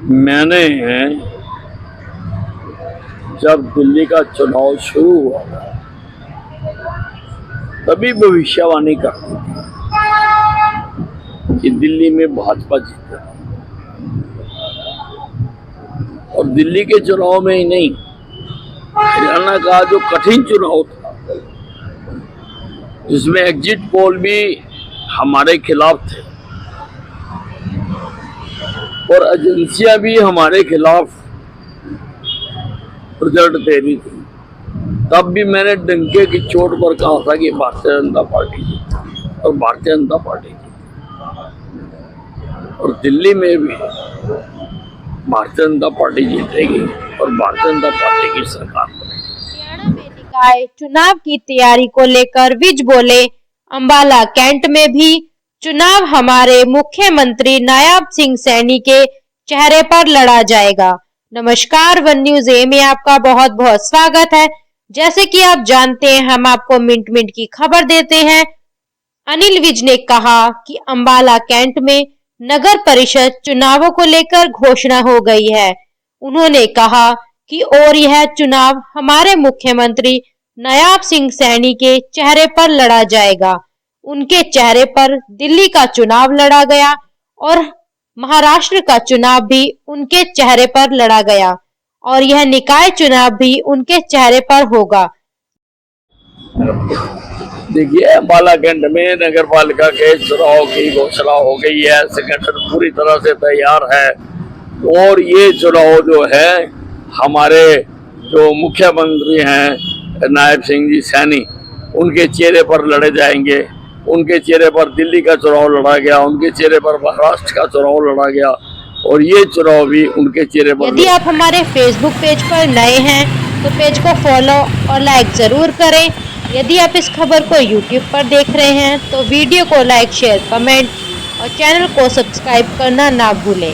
मैंने जब दिल्ली का चुनाव शुरू हुआ तभी भविष्यवाणी कर दी थी कि दिल्ली में भाजपा जीतेगी। और दिल्ली के चुनाव में ही नहीं, हरियाणा का जो कठिन चुनाव था जिसमें एग्जिट पोल भी हमारे खिलाफ थे और एजेंसियां भी हमारे खिलाफ रिजल्ट दे रही थी, तब भी मैंने डंके की चोट पर कहा था कि भारतीय जनता पार्टी जीती और भारतीय जनता पार्टी जीती। और दिल्ली में भी भारतीय जनता पार्टी जीतेगी और भारतीय जनता पार्टी की सरकार बनेगी। हरियाणा में निकाय चुनाव की तैयारी को लेकर विज बोले, अंबाला कैंट में भी चुनाव हमारे मुख्यमंत्री नायब सिंह सैनी के चेहरे पर लड़ा जाएगा। नमस्कार, वन न्यूज ए में आपका बहुत बहुत स्वागत है। जैसे कि आप जानते हैं, हम आपको मिनट मिनट की खबर देते हैं। अनिल विज ने कहा कि अंबाला कैंट में नगर परिषद चुनावों को लेकर घोषणा हो गई है। उन्होंने कहा कि और यह चुनाव हमारे मुख्यमंत्री नायब सिंह सैनी के चेहरे पर लड़ा जाएगा। उनके चेहरे पर दिल्ली का चुनाव लड़ा गया और महाराष्ट्र का चुनाव भी उनके चेहरे पर लड़ा गया और यह निकाय चुनाव भी उनके चेहरे पर होगा। देखिए, अंबाला कैंट में नगर पालिका के चुनाव की घोषणा हो गई है। संगठन पूरी तरह से तैयार है और ये चुनाव जो है हमारे जो मुख्यमंत्री हैं नायब सिंह जी सैनी, उनके चेहरे पर लड़े जाएंगे। उनके चेहरे पर दिल्ली का चुनाव लड़ा गया, उनके चेहरे पर महाराष्ट्र का चुनाव लड़ा गया और ये चुनाव भी उनके चेहरे पर। यदि आप हमारे फेसबुक पेज पर नए हैं तो पेज को फॉलो और लाइक जरूर करें। यदि आप इस खबर को यूट्यूब पर देख रहे हैं तो वीडियो को लाइक, शेयर, कमेंट और चैनल को सब्सक्राइब करना ना भूलें।